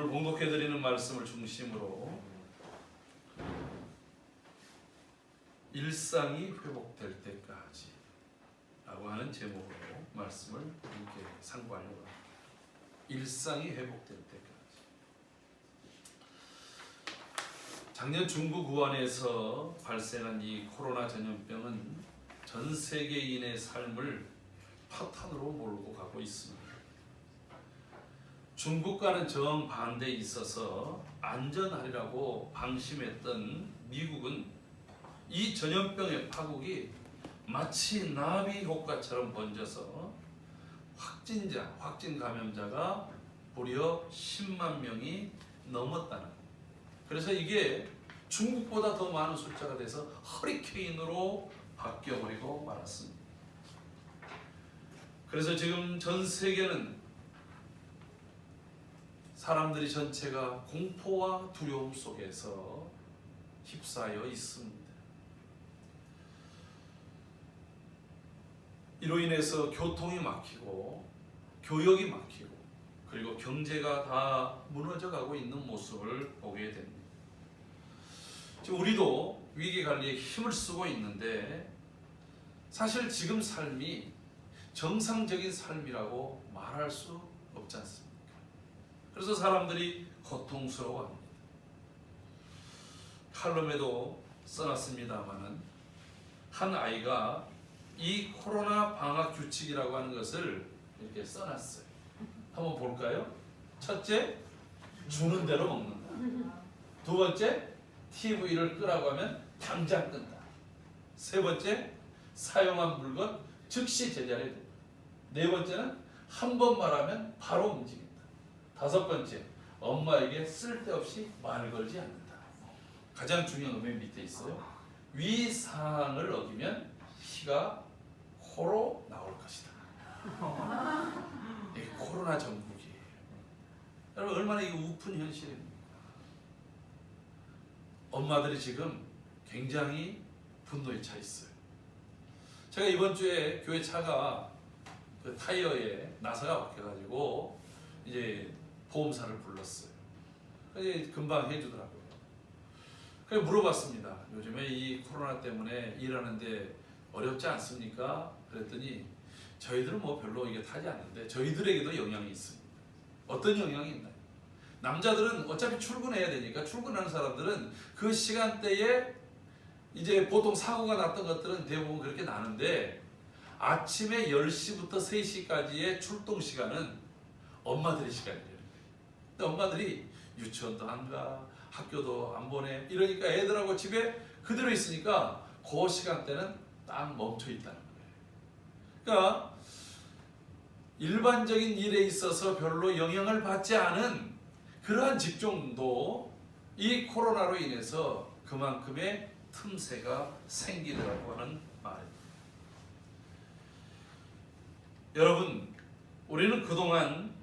오늘 봉독해드리는 말씀을 중심으로 일상이 회복될 때까지 라고 하는 제목으로 말씀을 이렇게 상고하려고 합니다. 일상이 회복될 때까지. 작년 중국 우한에서 발생한 이 코로나 전염병은 전 세계인의 삶을 파탄으로 몰고 가고 있습니다. 중국과는 정반대에 있어서 안전하리라고 방심했던 미국은 이 전염병의 파국이 마치 나비 효과처럼 번져서 확진 감염자가 무려 10만 명이 넘었다는 거예요. 그래서 이게 중국보다 더 많은 숫자가 돼서 허리케인으로 바뀌어버리고 말았습니다. 그래서 지금 전 세계는 사람들이 전체가 공포와 두려움 속에서 휩싸여 있습니다. 이로 인해서 교통이 막히고 교역이 막히고 그리고 경제가 다 무너져 가고 있는 모습을 보게 됩니다. 지금 우리도 위기관리에 힘을 쓰고 있는데 사실 지금 삶이 정상적인 삶이라고 말할 수 없지 않습니까? 그래서 사람들이 고통스러워합니다. 칼럼에도 써놨습니다마는 한 아이가 이 코로나 방학 규칙이라고 하는 것을 이렇게 써놨어요. 한번 볼까요? 첫째, 주는 대로 먹는다. 두 번째, TV를 끄라고 하면 당장 끈다. 세 번째, 사용한 물건 즉시 제자리에 둔다. 네 번째는 한 번 말하면 바로 움직인다. 다섯 번째, 엄마에게 쓸데없이 말을 걸지 않는다. 가장 중요한 거 맨 밑에 있어요. 위 사항을 어기면 피가 코로 나올 것이다. 이게 코로나 전국이에요. 여러분 얼마나 이게 우픈 현실입니까? 엄마들이 지금 굉장히 분노에 차 있어요. 제가 이번 주에 교회 차가 그 타이어에 나사가 박혀가지고 이제 보험사를 불렀어요. 그래서 금방 해주더라고요. 그래서 물어봤습니다. 요즘에 이 코로나 때문에 일하는데 어렵지 않습니까? 그랬더니 저희들은 뭐 별로 이게 타지 않는데 저희들에게도 영향이 있습니다. 어떤 영향이 있나요? 남자들은 어차피 출근해야 되니까 출근하는 사람들은 그 시간대에 이제 보통 사고가 났던 것들은 대부분 그렇게 나는데 아침에 10시부터 3시까지의 출동 시간은 엄마들의 시간이에요. 근데 엄마들이 유치원도 안 가, 학교도 안 보내 이러니까 애들하고 집에 그대로 있으니까 그 시간대는 딱 멈춰 있다는 거예요. 그러니까 일반적인 일에 있어서 별로 영향을 받지 않은 그러한 직종도 이 코로나로 인해서 그만큼의 틈새가 생기더라고 하는 말입니다. 여러분, 우리는 그동안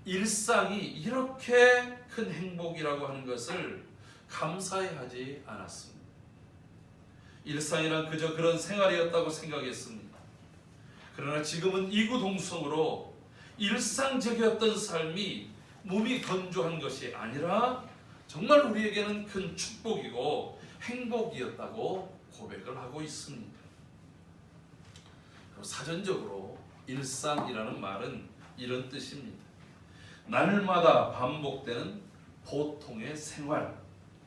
일상이 이렇게 큰 행복이라고 하는 것을 감사해하지 않았습니다. 일상이란 그저 그런 생활이었다고 생각했습니다. 그러나 지금은 이구동성으로 일상적이었던 삶이 몸이 건조한 것이 아니라 정말 우리에게는 큰 축복이고 행복이었다고 고백을 하고 있습니다. 사전적으로 일상이라는 말은 이런 뜻입니다. 날마다 반복되는 보통의 생활.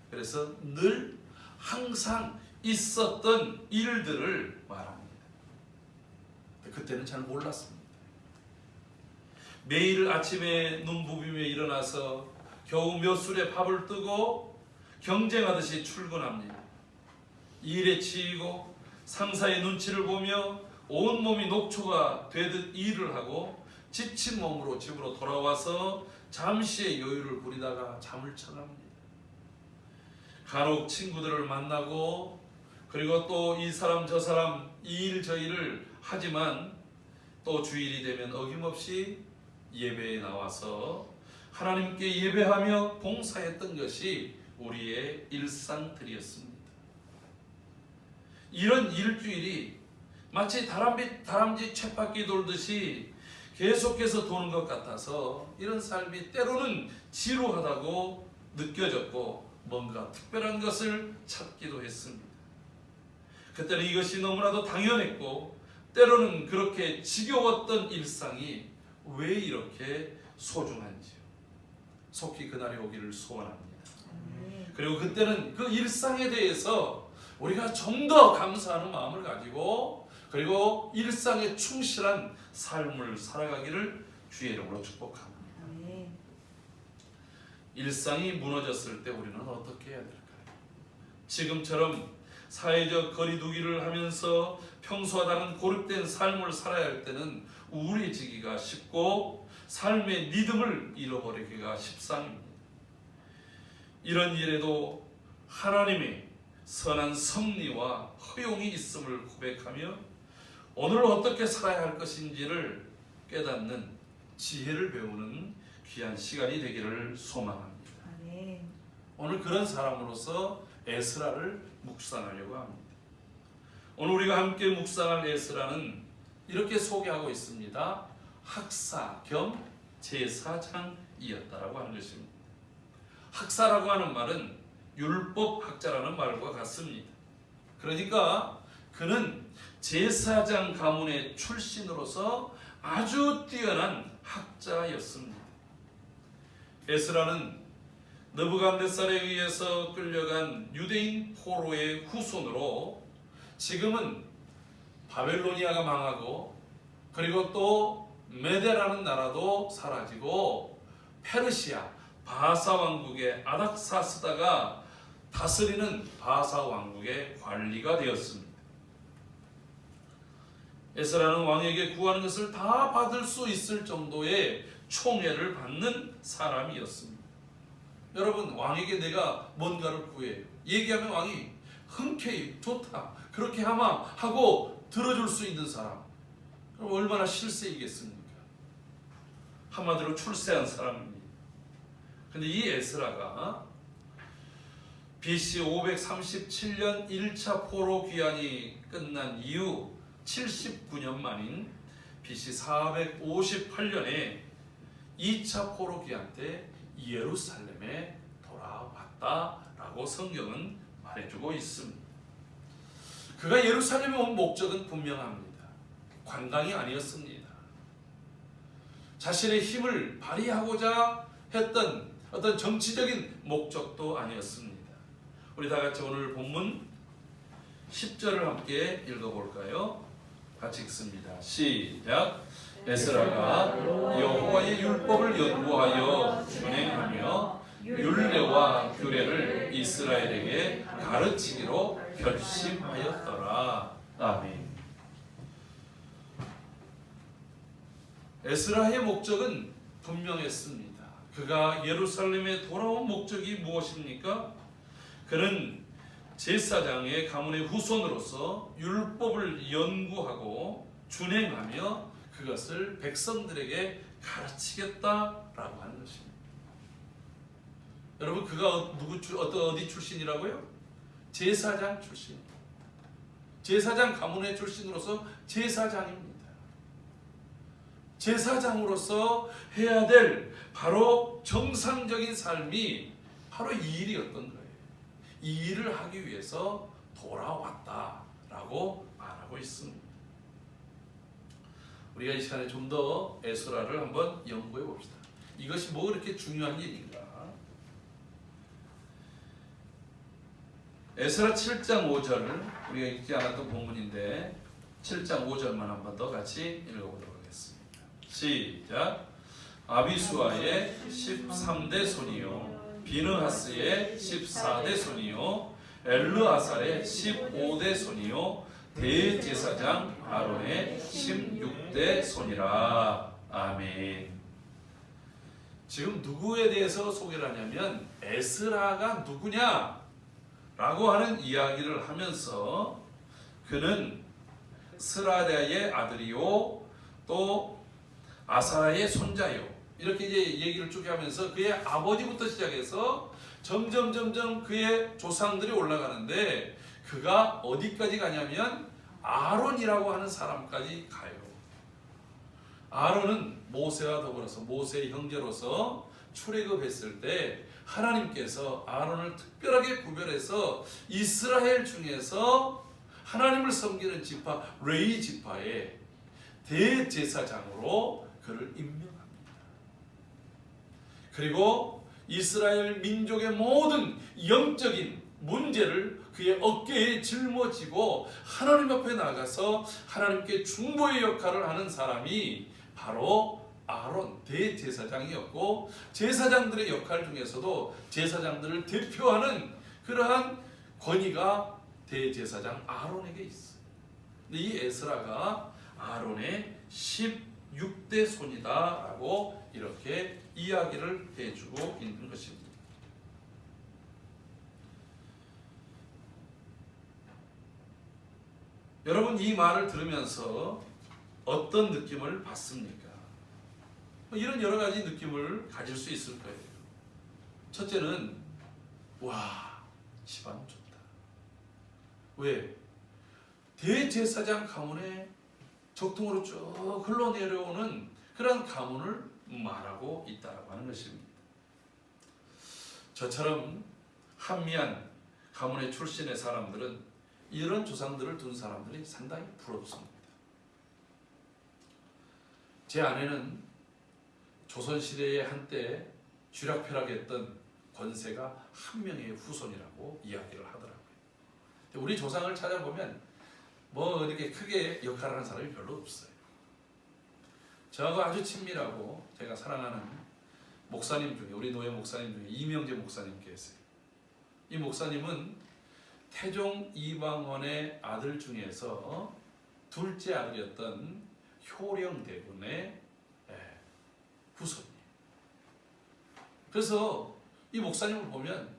그래서 늘 항상 있었던 일들을 말합니다. 그때는 잘 몰랐습니다. 매일 아침에 눈 부비며 일어나서 겨우 몇 술에 밥을 뜨고 경쟁하듯이 출근합니다. 일에 치이고 상사의 눈치를 보며 온몸이 녹초가 되듯 일을 하고 지친 몸으로 집으로 돌아와서 잠시의 여유를 부리다가 잠을 청합니다. 간혹 친구들을 만나고 그리고 또 이 사람 저 사람 이 일 저 일을 하지만 또 주일이 되면 어김없이 예배에 나와서 하나님께 예배하며 봉사했던 것이 우리의 일상들이었습니다. 이런 일주일이 마치 다람쥐 쳇바퀴 돌듯이 계속해서 도는 것 같아서 이런 삶이 때로는 지루하다고 느껴졌고 뭔가 특별한 것을 찾기도 했습니다. 그때는 이것이 너무나도 당연했고 때로는 그렇게 지겨웠던 일상이 왜 이렇게 소중한지요. 속히 그날이 오기를 소원합니다. 그리고 그때는 그 일상에 대해서 우리가 좀 더 감사하는 마음을 가지고 그리고 일상에 충실한 삶을 살아가기를 주의 이름으로 축복합니다. 일상이 무너졌을 때 우리는 어떻게 해야 될까요? 지금처럼 사회적 거리두기를 하면서 평소와 다른 고립된 삶을 살아야 할 때는 우울해지기가 쉽고 삶의 리듬을 잃어버리기가 십상입니다. 이런 일에도 하나님의 선한 섭리와 허용이 있음을 고백하며 오늘 어떻게 살아야 할 것인지를 깨닫는 지혜를 배우는 귀한 시간이 되기를 소망합니다. 오늘 그런 사람으로서 에스라를 묵상하려고 합니다. 오늘 우리가 함께 묵상할 에스라는 이렇게 소개하고 있습니다. 학사 겸 제사장이었다라고 하는 것입니다. 학사라고 하는 말은 율법학자라는 말과 같습니다. 그러니까 그는 제사장 가문의 출신으로서 아주 뛰어난 학자였습니다. 에스라는 느부갓네살에 의해서 끌려간 유대인 포로의 후손으로 지금은 바벨로니아가 망하고 그리고 또 메데라는 나라도 사라지고 페르시아 바사 왕국의 아닥사스다가 다스리는 바사 왕국의 관리가 되었습니다. 에스라는 왕에게 구하는 것을 다 받을 수 있을 정도의 총애를 받는 사람이었습니다. 여러분, 왕에게 내가 뭔가를 구해요. 얘기하면 왕이 흔쾌히 좋다 그렇게 하고 들어줄 수 있는 사람, 그럼 얼마나 실세이겠습니까? 한마디로 출세한 사람입니다. 근데 이 에스라가 BC 537년 1차 포로 귀환이 끝난 이후 79년 만인 BC 458년에 2차 포로 귀환 때 예루살렘에 돌아왔다라고 성경은 말해주고 있습니다. 그가 예루살렘에 온 목적은 분명합니다. 관광이 아니었습니다. 자신의 힘을 발휘하고자 했던 어떤 정치적인 목적도 아니었습니다. 우리 다 같이 오늘 본문 10절을 함께 읽어볼까요? 같이 읽습니다. 시작. 에스라가 여호와의 율법을 연구하여 준행하며 율례와 규례를 이스라엘에게 가르치기로 결심하였더라. 아멘. 에스라의 목적은 분명했습니다. 그가 예루살렘에 돌아온 목적이 무엇입니까? 그는 제사장의 가문의 후손으로서 율법을 연구하고 준행하며 그것을 백성들에게 가르치겠다라고 하는 것입니다. 여러분, 그가 어디 출신이라고요? 제사장 출신. 제사장 가문의 출신으로서 제사장입니다. 제사장으로서 해야 될 바로 정상적인 삶이 바로 이 일이었던 거예요. 이 일을 하기 위해서 돌아왔다라고 말하고 있습니다. 우리가 이 시간에 좀 더 에스라를 한번 연구해 봅시다. 이것이 뭐 그렇게 중요한 일인가? 에스라 7장 5절을 우리가 읽지 않았던 본문인데 7장 5절만 한번 더 같이 읽어보도록 하겠습니다. 시작. 아비수아의 13대 손이요 비느하스의 14대 손이요 엘르아살의 15대 손이요 대제사장 아론의 16대 손이라. 아멘. 지금 누구에 대해서 소개를 하냐면 에스라가 누구냐 라고 하는 이야기를 하면서 그는 스라랴의 아들이요 또 아사라의 손자요 이렇게 이제 얘기를 쭉 하면서 그의 아버지부터 시작해서 점점 그의 조상들이 올라가는데 그가 어디까지 가냐면 아론이라고 하는 사람까지 가요. 아론은 모세와 더불어서 모세의 형제로서 출애굽했을 때 하나님께서 아론을 특별하게 구별해서 이스라엘 중에서 하나님을 섬기는 지파 레위 지파의 대제사장으로 그를 임명합니다. 그리고 이스라엘 민족의 모든 영적인 문제를 그의 어깨에 짊어지고 하나님 앞에 나가서 하나님께 중보의 역할을 하는 사람이 바로 아론 대제사장이었고, 제사장들의 역할 중에서도 제사장들을 대표하는 그러한 권위가 대제사장 아론에게 있어요. 이 에스라가 아론의 16대 손이다라고 이렇게 이야기를 해주고 있는 것입니다. 여러분, 이 말을 들으면서 어떤 느낌을 받습니까? 이런 여러 가지 느낌을 가질 수 있을 거예요. 첫째는 와, 집안 좋다. 왜? 대제사장 가문에 적통으로 쭉 흘러내려오는 그런 가문을 말하고 있다고 하는 것입니다. 저처럼 한미한 가문의 출신의 사람들은 이런 조상들을 둔 사람들이 상당히 부럽습니다. 제 아내는 조선시대에 한때 쥐락펴락했던 권세가 한 명의 후손이라고 이야기를 하더라고요. 우리 조상을 찾아보면 뭐 이렇게 크게 역할을 하는 사람이 별로 없어요. 저하고 아주 친밀하고 제가 사랑하는 목사님 중에, 우리 노예 목사님 중에 이명재 목사님 계세요. 이 목사님은 태종 이방원의 아들 중에서 둘째 아들이었던 효령대군의 후손이에요. 그래서 이 목사님을 보면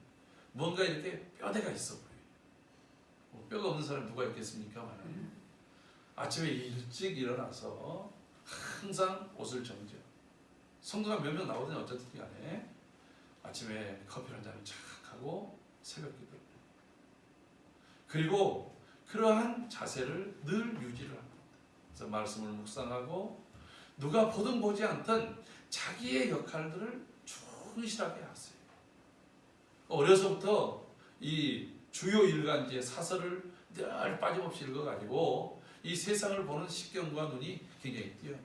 뭔가 이렇게 뼈대가 있어 보여요. 뼈가 없는 사람이 누가 있겠습니까? 아침에 일찍 일어나서 항상 옷을 정져. 성도가 몇 명 나오더니 어쨌든 간에 아침에 커피 한 잔을 착 하고 새벽 기도. 그리고 그러한 자세를 늘 유지를 합니다. 그래서 말씀을 묵상하고 누가 보든 보지 않든 자기의 역할들을 충실하게 하세요. 어려서부터 이 주요 일간지의 사설을 늘 빠짐없이 읽어가지고 이 세상을 보는 식견과 눈이 굉장히 뛰어나요.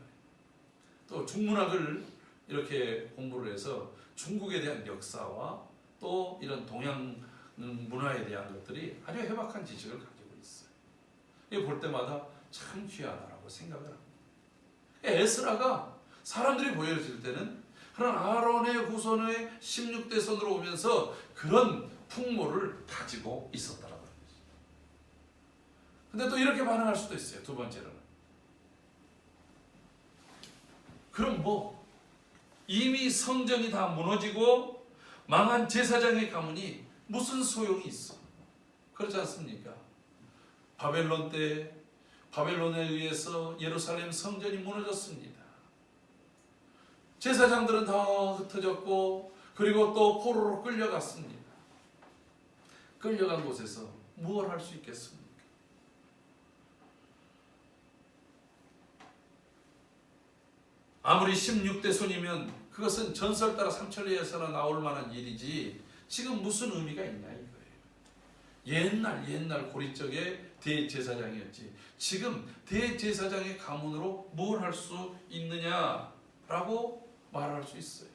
또 중문학을 이렇게 공부를 해서 중국에 대한 역사와 또 이런 동양 문화에 대한 것들이 아주 해박한 지식을 가지고 있어요. 이거 볼 때마다 참 귀하다라고 생각을 합니다. 에스라가 사람들이 보여질 때는 그런 아론의 후손의 16대 손으로 오면서 그런 풍모를 가지고 있었다라고 합니다. 근데 또 이렇게 반응할 수도 있어요. 두 번째로는. 그럼 뭐 이미 성전이 다 무너지고 망한 제사장의 가문이 무슨 소용이 있어? 그렇지 않습니까? 바벨론 때 바벨론에 의해서 예루살렘 성전이 무너졌습니다. 제사장들은 다 흩어졌고 그리고 또 포로로 끌려갔습니다. 끌려간 곳에서 무엇을 할 수 있겠습니까? 아무리 16대 손이면 그것은 전설 따라 삼천리에서나 나올 만한 일이지 지금 무슨 의미가 있냐 이거예요. 옛날 고리적의 대제사장이었지 지금 대제사장의 가문으로 뭘 할 수 있느냐라고 말할 수 있어요.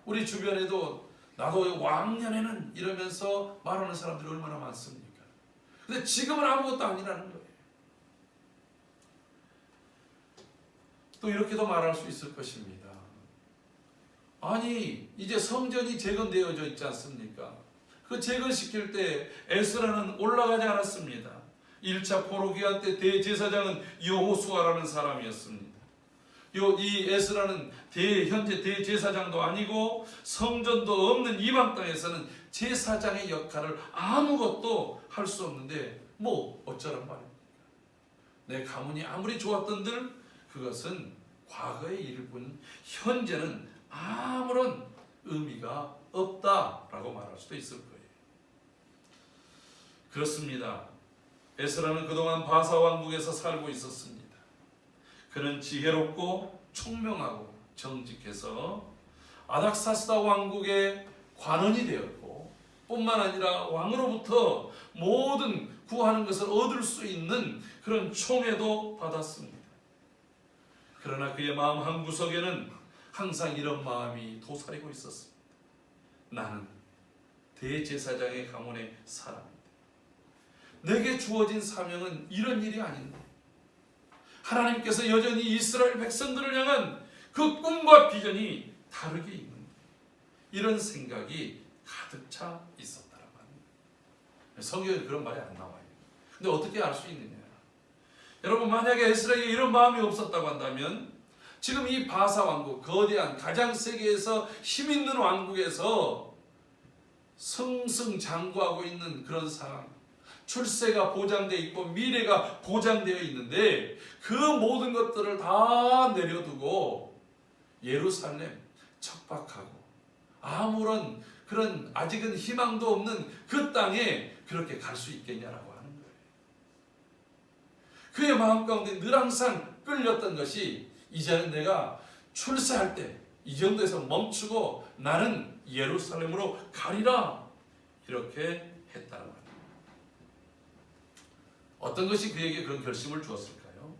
우리 주변에도 나도 왕년에는 이러면서 말하는 사람들이 얼마나 많습니까? 근데 지금은 아무것도 아니라는 거예요. 또 이렇게도 말할 수 있을 것입니다. 아니 이제 성전이 재건되어져 있지 않습니까? 그 재건시킬 때 에스라는 올라가지 않았습니다. 1차 포로기한 때 대제사장은 여호수아라는 사람이었습니다. 이 에스라는 현재 대제사장도 아니고 성전도 없는 이방 땅에서는 제사장의 역할을 아무것도 할 수 없는데 뭐 어쩌란 말입니까? 내 가문이 아무리 좋았던들 그것은 과거의 일일 뿐 현재는 아무런 의미가 없다라고 말할 수도 있을 거예요. 그렇습니다. 에스라는 그동안 바사 왕국에서 살고 있었습니다. 그는 지혜롭고 총명하고 정직해서 아닥사스다 왕국의 관원이 되었고, 뿐만 아니라 왕으로부터 모든 구하는 것을 얻을 수 있는 그런 총애도 받았습니다. 그러나 그의 마음 한구석에는 항상 이런 마음이 도사리고 있었습니다. 나는 대제사장의 가문의 사람이다. 내게 주어진 사명은 이런 일이 아닌데, 하나님께서 여전히 이스라엘 백성들을 향한 그 꿈과 비전이 다르게 있는, 이런 생각이 가득 차 있었다라고 합니다. 성경에 그런 말이 안 나와요. 근데 어떻게 알 수 있느냐? 여러분, 만약에 에스라에게 이런 마음이 없었다고 한다면 지금 이 바사 왕국, 거대한 가장 세계에서 힘 있는 왕국에서 승승장구하고 있는 그런 상황, 출세가 보장되어 있고 미래가 보장되어 있는데 그 모든 것들을 다 내려두고 예루살렘 척박하고 아무런 그런 아직은 희망도 없는 그 땅에 그렇게 갈 수 있겠냐라고 하는 거예요. 그의 마음 가운데 늘 항상 끌렸던 것이, 이제는 내가 출세할 때 이 정도에서 멈추고 나는 예루살렘으로 가리라, 이렇게 했다는 거예요. 어떤 것이 그에게 그런 결심을 주었을까요?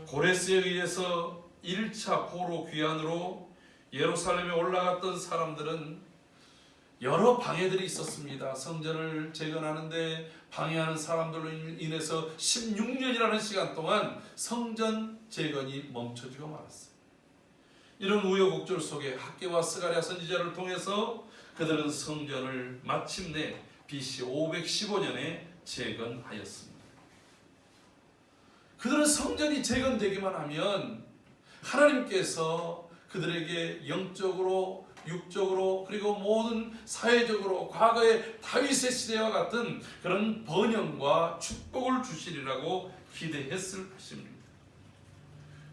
고레스에 의해서 1차 포로 귀환으로 예루살렘에 올라갔던 사람들은 여러 방해들이 있었습니다. 성전을 재건하는데 방해하는 사람들로 인해서 16년이라는 시간 동안 성전 재건이 멈춰지고 말았어요. 이런 우여곡절 속에 학개와 스가랴 선지자를 통해서 그들은 성전을 마침내 BC 515년에 재건하였습니다. 그들은 성전이 재건되기만 하면 하나님께서 그들에게 영적으로, 육적으로, 그리고 모든 사회적으로 과거의 다윗의 시대와 같은 그런 번영과 축복을 주시리라고 기대했을 것입니다.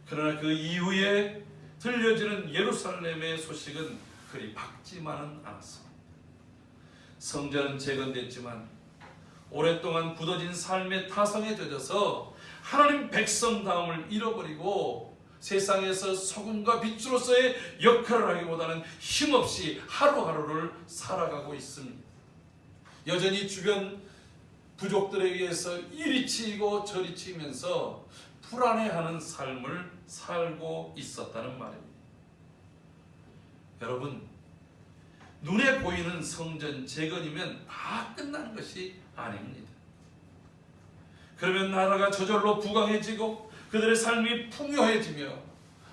그러나 그 이후에 들려지는 예루살렘의 소식은 그리 밝지만은 않았습니다. 성전은 재건됐지만 오랫동안 굳어진 삶의 타성에 젖어서 하나님 백성다움을 잃어버리고 세상에서 소금과 빛으로서의 역할을 하기보다는 힘없이 하루하루를 살아가고 있습니다. 여전히 주변 부족들에 의해서 이리 치이고 저리 치이면서 불안해하는 삶을 살고 있었다는 말입니다. 여러분, 눈에 보이는 성전 재건이면 다 끝나는 것이 아닙니다. 그러면 나라가 저절로 부강해지고 그들의 삶이 풍요해지며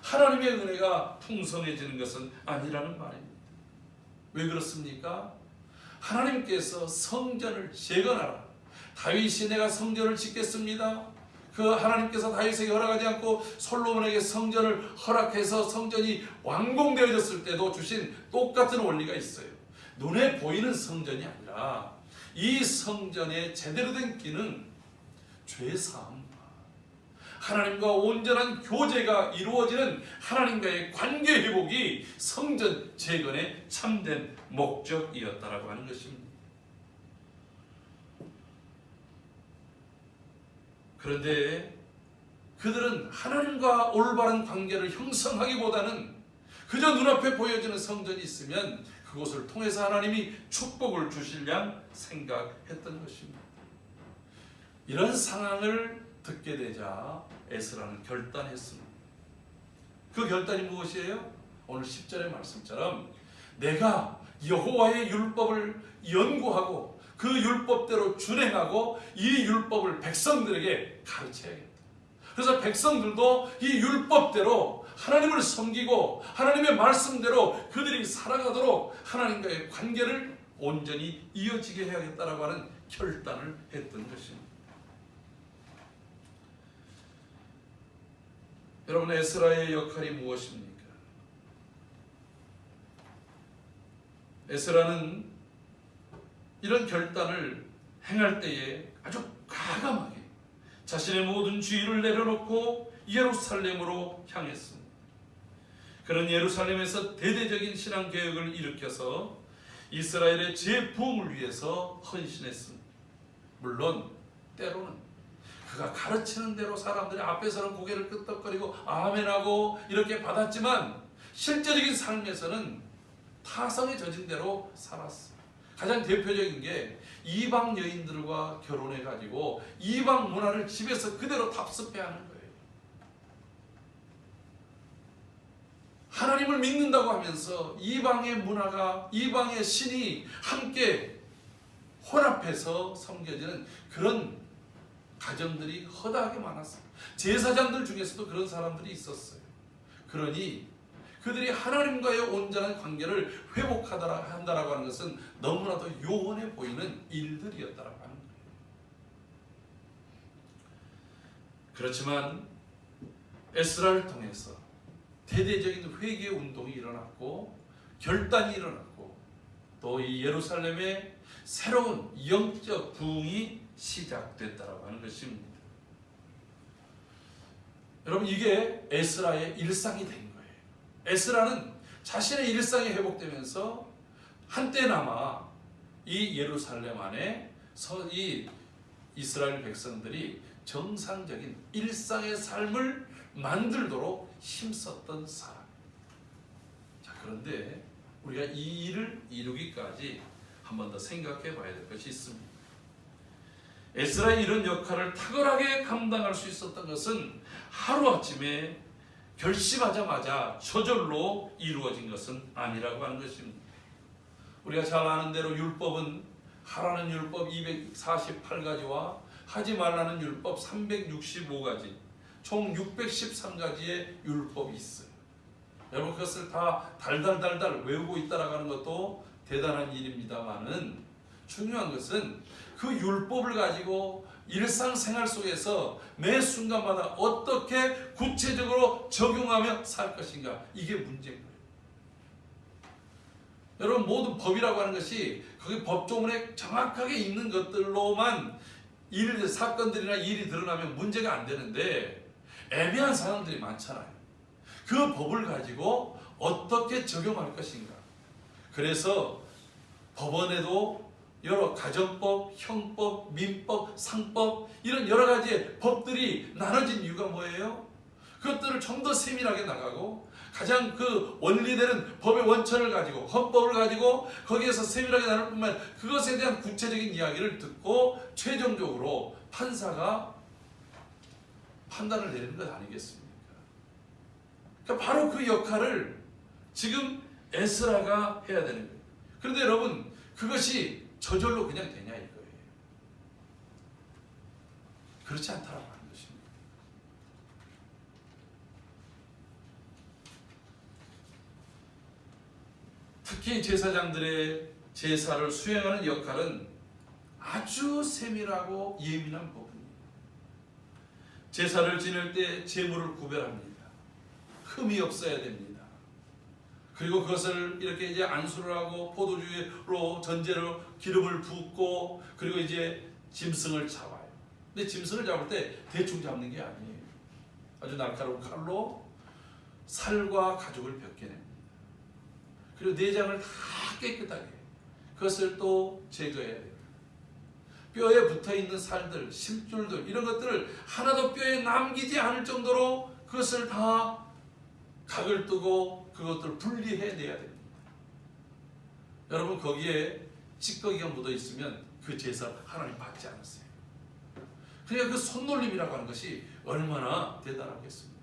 하나님의 은혜가 풍성해지는 것은 아니라는 말입니다. 왜 그렇습니까? 하나님께서 성전을 재건하라. 다윗이 내가 성전을 짓겠습니다. 그 하나님께서 다윗에게 허락하지 않고 솔로몬에게 성전을 허락해서 성전이 완공되어졌을 때도 주신 똑같은 원리가 있어요. 눈에 보이는 성전이 아니라 이 성전의 제대로 된 기능, 죄사함, 하나님과 온전한 교제가 이루어지는 하나님과의 관계 회복이 성전 재건의 참된 목적이었다라고 하는 것입니다. 그런데 그들은 하나님과 올바른 관계를 형성하기보다는 그저 눈앞에 보여지는 성전이 있으면 그것을 통해서 하나님이 축복을 주실 양 생각했던 것입니다. 이런 상황을 듣게 되자 에스라는 결단했습니다. 그 결단이 무엇이에요? 오늘 10절의 말씀처럼 내가 여호와의 율법을 연구하고 그 율법대로 준행하고 이 율법을 백성들에게 가르쳐야겠다. 그래서 백성들도 이 율법대로 하나님을 섬기고 하나님의 말씀대로 그들이 살아가도록 하나님과의 관계를 온전히 이어지게 해야겠다라고 하는 결단을 했던 것입니다. 여러분, 에스라의 역할이 무엇입니까? 에스라는 이런 결단을 행할 때에 아주 과감하게 자신의 모든 주의를 내려놓고 예루살렘으로 향했습니다. 그는 예루살렘에서 대대적인 신앙개혁을 일으켜서 이스라엘의 재부흥을 위해서 헌신했습니다. 물론 때로는 그가 가르치는 대로 사람들이 앞에서는 고개를 끄덕거리고 아멘하고 이렇게 받았지만 실제적인 삶에서는 타성에 젖은 대로 살았어요. 가장 대표적인 게 이방 여인들과 결혼해가지고 이방 문화를 집에서 그대로 답습해하는 거예요. 하나님을 믿는다고 하면서 이방의 문화가, 이방의 신이 함께 혼합해서 섬겨지는 그런 가정들이 허다하게 많았어요. 제사장들 중에서도 그런 사람들이 있었어요. 그러니 그들이 하나님과의 온전한 관계를 회복한다라고 하는 것은 너무나도 요원해 보이는 일들이었다라고 하는 거예요. 그렇지만 에스라를 통해서 대대적인 회개 운동이 일어났고 결단이 일어났고 또 이 예루살렘에 새로운 영적 부흥이 시작됐다라고 하는 것입니다. 여러분, 이게 에스라의 일상이 된 거예요. 에스라는 자신의 일상이 회복되면서 한때나마 이 예루살렘 안에 이 이스라엘 백성들이 정상적인 일상의 삶을 만들도록 힘썼던 사람. 자, 그런데 우리가 이 일을 이루기까지 한 번 더 생각해 봐야 될 것이 있습니다. 에스라의 이런 역할을 탁월하게 감당할 수 있었던 것은 하루아침에 결심하자마자 저절로 이루어진 것은 아니라고 하는 것입니다. 우리가 잘 아는 대로 율법은 하라는 율법 248가지와 하지 말라는 율법 365가지, 총 613가지의 율법이 있어요. 여러분, 그것을 다 달달달달 외우고 있다라고 하는 것도 대단한 일입니다만은 중요한 것은 그 율법을 가지고 일상생활 속에서 매 순간마다 어떻게 구체적으로 적용하며 살 것인가, 이게 문제인 거예요. 여러분, 모든 법이라고 하는 것이 거기 법조문에 정확하게 있는 것들로만 사건들이나 일이 드러나면 문제가 안 되는데 애매한 사항들이 많잖아요. 그 법을 가지고 어떻게 적용할 것인가. 그래서 법원에도 여러 가정법, 형법, 민법, 상법 이런 여러 가지의 법들이 나눠진 이유가 뭐예요? 그것들을 좀 더 세밀하게 나가고 가장 그 원리되는 법의 원천을 가지고 헌법을 가지고 거기에서 세밀하게 나눌 뿐만 아니라 그것에 대한 구체적인 이야기를 듣고 최종적으로 판사가 판단을 내리는 것 아니겠습니까? 그러니까 바로 그 역할을 지금 에스라가 해야 되는 거예요. 그런데 여러분, 그것이 저절로 그냥 되냐 이거예요. 그렇지 않다라고 하는 것입니다. 특히 제사장들의 제사를 수행하는 역할은 아주 세밀하고 예민한 부분입니다. 제사를 지낼 때 제물을 구별합니다. 흠이 없어야 됩니다. 그리고 그것을 이렇게 이제 안수를 하고 포도주로 전제로 기름을 붓고 그리고 이제 짐승을 잡아요. 근데 짐승을 잡을 때 대충 잡는 게 아니에요. 아주 날카로운 칼로 살과 가죽을 벗겨냅니다. 그리고 내장을 다 깨끗하게 그것을 또 제거해야 돼요. 뼈에 붙어있는 살들, 심줄들 이런 것들을 하나도 뼈에 남기지 않을 정도로 그것을 다 각을 뜨고 그것들을 분리해내야 됩니다. 여러분, 거기에 찌꺼기가 묻어있으면 그 제사 하나님 받지 않았어요. 그러니까 그 손놀림이라고 하는 것이 얼마나 대단하겠습니까?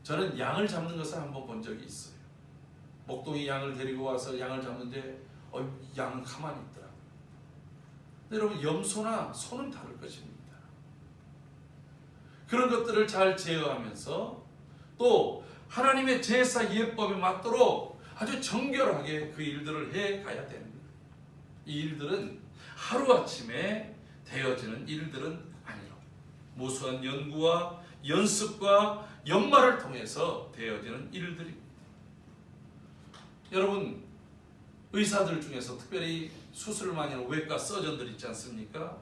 저는 양을 잡는 것을 한번 본 적이 있어요. 목동이 양을 데리고 와서 양을 잡는데 양은 가만히 있더라고요. 근데 여러분, 염소나 소는 다를 것입니다. 그런 것들을 잘 제어하면서 또 하나님의 제사 예법에 맞도록 아주 정결하게 그 일들을 해가야 됩니다. 이 일들은 하루아침에 되어지는 일들은 아니라 무수한 연구와 연습과 연말을 통해서 되어지는 일들입니다. 여러분, 의사들 중에서 특별히 수술을 많이 하는 외과 서전들 있지 않습니까?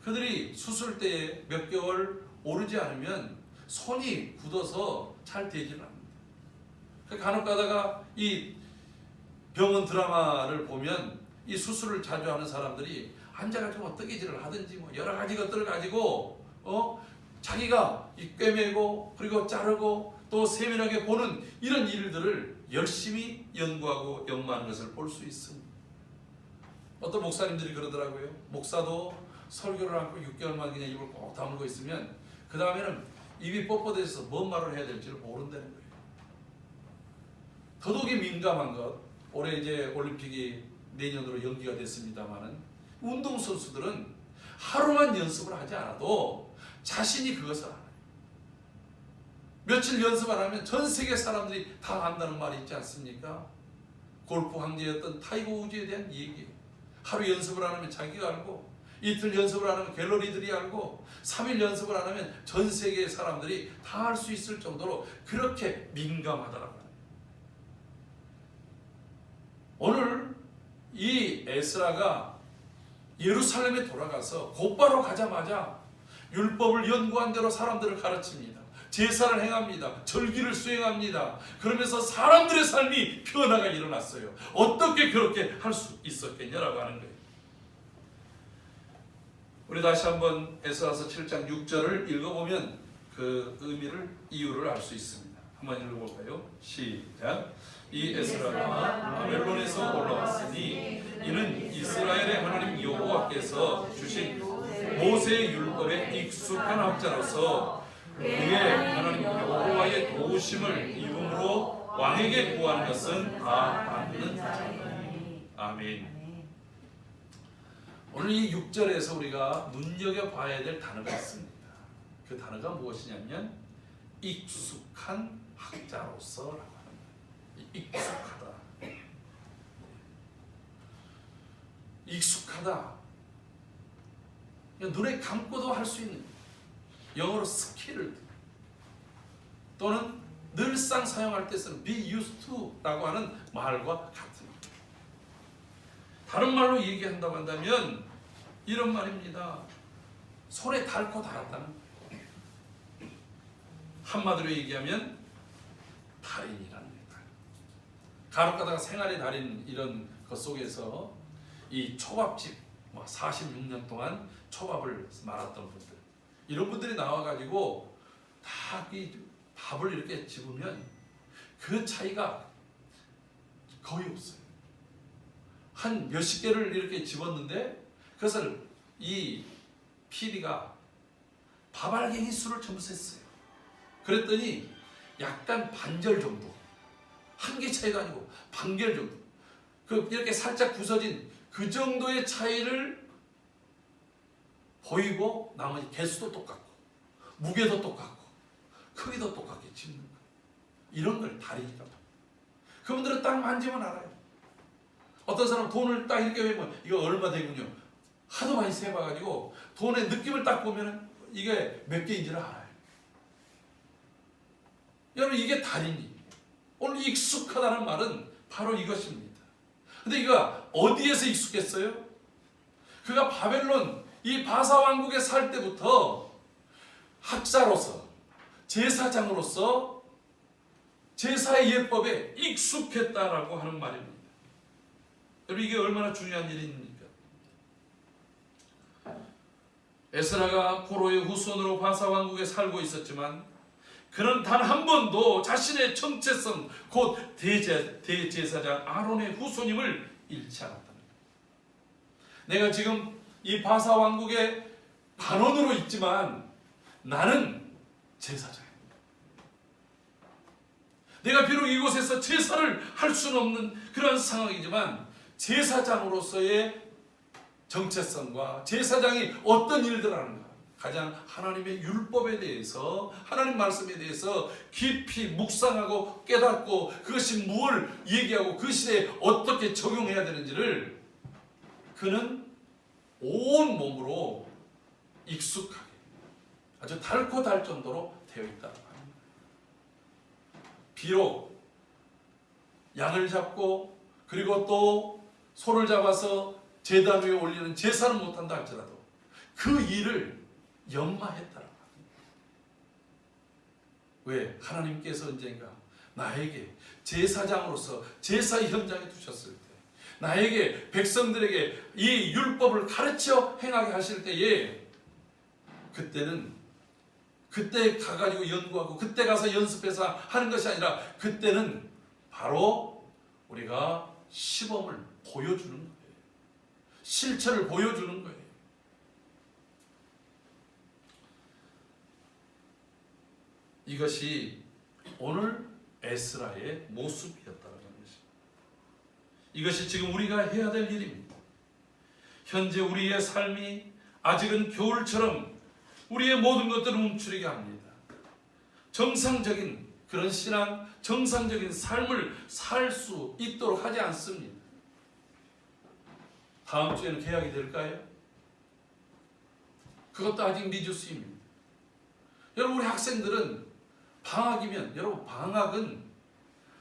그들이 수술 때에 몇 개월 오르지 않으면 손이 굳어서 잘 되지는 않습니다. 간혹 가다가 이 병원 드라마를 보면 이 수술을 자주 하는 사람들이 앉아가지고 뜨개질을 하든지 뭐 여러 가지 것들을 가지고 자기가 이 꿰매고 그리고 자르고 또 세밀하게 보는 이런 일들을 열심히 연구하고 연구하는 것을 볼 수 있습니다. 어떤 목사님들이 그러더라고요. 목사도 설교를 하고 6개월 만에 그냥 입을 꼭 다물고 있으면 그 다음에는 입이 뻣뻣해져서 뭔 말을 해야 될지를 모른다는 거예요. 더더욱이 민감한 것, 올해 이제 올림픽이 내년으로 연기가 됐습니다만은 운동선수들은 하루만 연습을 하지 않아도 자신이 그것을 알아요. 며칠 연습 안 하면 전 세계 사람들이 다 안다는 말이 있지 않습니까? 골프 황제였던 타이거 우즈에 대한 얘기예요. 하루 연습을 안 하면 자기가 알고, 이틀 연습을 안 하면 갤러리들이 알고, 3일 연습을 안 하면 전 세계의 사람들이 다 알 수 있을 정도로 그렇게 민감하더라고요. 오늘 이 에스라가 예루살렘에 돌아가서 곧바로 가자마자 율법을 연구한 대로 사람들을 가르칩니다. 제사를 행합니다. 절기를 수행합니다. 그러면서 사람들의 삶이 변화가 일어났어요. 어떻게 그렇게 할 수 있었겠냐라고 하는 거예요. 우리 다시 한번 에스라서 7장 6절을 읽어보면 그 의미를, 이유를 알 수 있습니다. 한번 읽어볼까요? 시작. 이 에스라가 바벨론에서 올라왔으니 이는 이스라엘의 하나님 여호와께서 주신 모세의 율법에 익숙한 학자로서 그의 하나님 여호와의 도우심을 입음으로 왕에게 구하는 것은 다 받는 자니. 아멘. 오늘 이 6절에서 우리가 눈여겨봐야 될 단어가 있습니다. 그 단어가 무엇이냐면 익숙한 학자로서라고 합니다. 익숙하다. 익숙하다. 눈에 감고도 할 수 있는, 영어로 스킬을, 또는 늘상 사용할 때 쓰는 be used to 라고 하는 말과 같은, 다른 말로 얘기한다고 한다면 이런 말입니다. 손에 닳고 닳았다는 거예요. 한마디로 얘기하면 달인이라는 거예요. 간혹가다가 생활의 달인 이런 것 속에서 이 초밥집 46년 동안 초밥을 말았던 분들, 이런 분들이 나와가지고 다 이 밥을 이렇게 집으면 그 차이가 거의 없어요. 한 몇십 개를 이렇게 집었는데 그것을 이 PD가 밥알갱이 수를 전부 셌어요. 그랬더니 약간 반절 정도, 한 개 차이가 아니고 반결 정도, 그 이렇게 살짝 부서진 그 정도의 차이를 보이고 나머지 개수도 똑같고 무게도 똑같고 크기도 똑같게 집는 거예요. 이런 걸 달인이라고 합니다. 그분들은 딱 만지면 알아요. 어떤 사람은 돈을 딱 이렇게 보면 이거 얼마 되군요. 하도 많이 세봐가지고 돈의 느낌을 딱 보면 이게 몇 개인지를 알아요. 여러분, 이게 달인이. 오늘 익숙하다는 말은 바로 이것입니다. 근데 이가 어디에서 익숙했어요? 그가 바벨론 이 바사 왕국에 살 때부터 학자로서, 제사장으로서 제사의 예법에 익숙했다라고 하는 말입니다. 여러분, 이게 얼마나 중요한 일입니까? 에스라가 고로의 후손으로 바사 왕국에 살고 있었지만 그는 단 한 번도 자신의 정체성, 곧 대제사장 아론의 후손임을 잃지 않았다는 거예요. 내가 지금 이 바사 왕국의 반원으로 있지만 나는 제사장입니다. 내가 비록 이곳에서 제사를 할 수는 없는 그런 상황이지만 제사장으로서의 정체성과 제사장이 어떤 일들을 하는가, 가장 하나님의 율법에 대해서, 하나님 말씀에 대해서 깊이 묵상하고 깨닫고 그것이 무엇을 얘기하고 그 시대에 어떻게 적용해야 되는지를 그는 온 몸으로 익숙하게, 아주 닳고 닳 정도로 되어 있다고 합니다. 비록 양을 잡고 그리고 또 소를 잡아서 제단 위에 올리는 제사는 못한다 할지라도 그 일을 연마했다라고 합니다. 왜? 하나님께서 언젠가 나에게 제사장으로서 제사의 현장에 두셨을 때 나에게 백성들에게 이 율법을 가르쳐 행하게 하실 때에 그때는 그때 가가지고 연구하고 그때 가서 연습해서 하는 것이 아니라 그때는 바로 우리가 시범을 보여주는 거예요. 실체를 보여주는 거예요. 이것이 오늘 에스라의 모습이었다는 것입니다. 이것이 지금 우리가 해야 될 일입니다. 현재 우리의 삶이 아직은 겨울처럼 우리의 모든 것들을 움츠리게 합니다. 정상적인 그런 신앙, 정상적인 삶을 살 수 있도록 하지 않습니다. 다음 주에는 개학이 될까요? 그것도 아직 미지수입니다. 여러분, 우리 학생들은 방학이면, 여러분, 방학은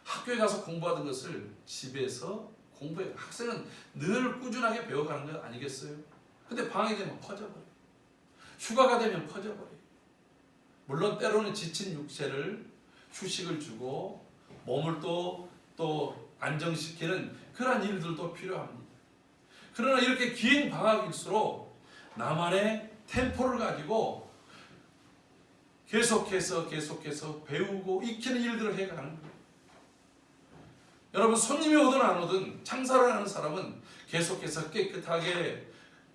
학교에 가서 공부하던 것을 집에서 공부해요. 학생은 늘 꾸준하게 배워가는 거 아니겠어요? 근데 방학이 되면 퍼져버려요. 휴가가 되면 퍼져버려요. 물론 때로는 지친 육체를 휴식을 주고 몸을 또 안정시키는 그러한 일들도 필요합니다. 그러나 이렇게 긴 방학일수록 나만의 템포를 가지고 계속해서 배우고 익히는 일들을 해가는 거예요. 여러분, 손님이 오든 안 오든 장사를 하는 사람은 계속해서 깨끗하게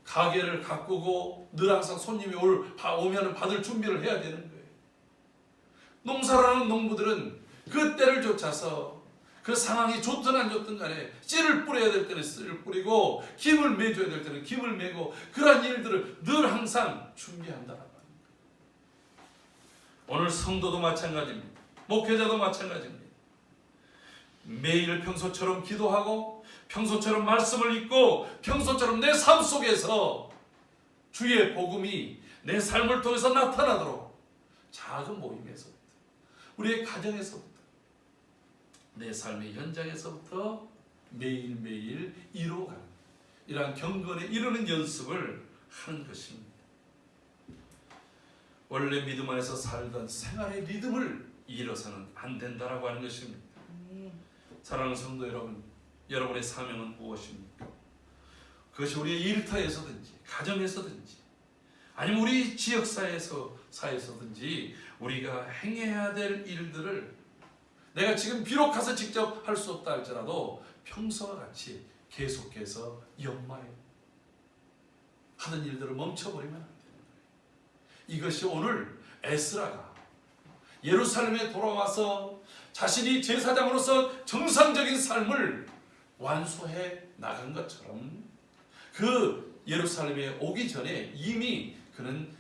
가게를 가꾸고 늘 항상 손님이 오면 받을 준비를 해야 되는 거예요. 농사를 하는 농부들은 그 때를 쫓아서 그 상황이 좋든 안 좋든 간에 씨를 뿌려야 될 때는 씨를 뿌리고 김을 매줘야 될 때는 김을 매고 그러한 일들을 늘 항상 준비한다는 거예요. 오늘 성도도 마찬가지입니다. 목회자도 마찬가지입니다. 매일 평소처럼 기도하고 평소처럼 말씀을 읽고 평소처럼 내 삶 속에서 주의 복음이 내 삶을 통해서 나타나도록 작은 모임에서부터 우리의 가정에서부터 내 삶의 현장에서부터 매일매일 이루어가는 이러한 경건에 이르는 연습을 하는 것입니다. 원래 믿음 안에서 살던 생활의 리듬을 잃어서는 안 된다라고 하는 것입니다. 사랑하는 성도 여러분, 여러분의 사명은 무엇입니까? 그것이 우리의 일터에서든지 가정에서든지 아니면 우리 지역사회에서든지 우리가 행해야 될 일들을 내가 지금 비록 가서 직접 할 수 없다 할지라도 평소와 같이 계속해서 연마해 하는 일들을 멈춰버리면 안 되는 거예요. 이것이 오늘 에스라가 예루살렘에 돌아와서 자신이 제사장으로서 정상적인 삶을 완수해 나간 것처럼 그 예루살렘에 오기 전에 이미 그는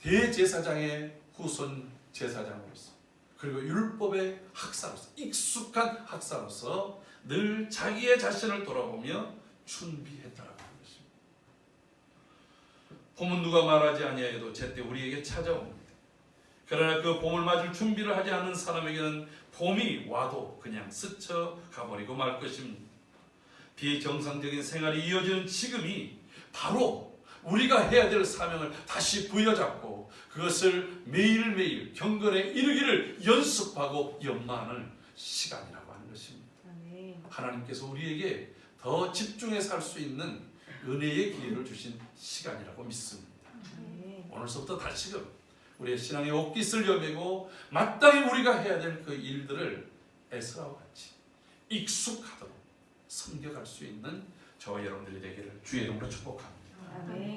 대제사장의 후손 제사장으로서 그리고 율법의 학사로서 익숙한 학사로서 늘 자기의 자신을 돌아보며 준비했다라고 하는 것입니다. 봄은 누가 말하지 아니하여도 제때 우리에게 찾아옵니다. 그러나 그 봄을 맞을 준비를 하지 않는 사람에게는 봄이 와도 그냥 스쳐 가버리고 말 것입니다. 비정상적인 생활이 이어지는 지금이 바로 우리가 해야 될 사명을 다시 부여잡고 그것을 매일매일 경건에 이르기를 연습하고 연마하는 시간이라고 하는 것입니다. 하나님께서 우리에게 더 집중해 살 수 있는 은혜의 기회를 주신 시간이라고 믿습니다. 오늘서부터 다시금 우리의 신앙의 옷깃을 여매고 마땅히 우리가 해야 될 그 일들을 에스라와 같이 익숙하도록 섬겨갈 수 있는 저와 여러분들이 되기를 주의 이름으로 축복합니다. 아멘.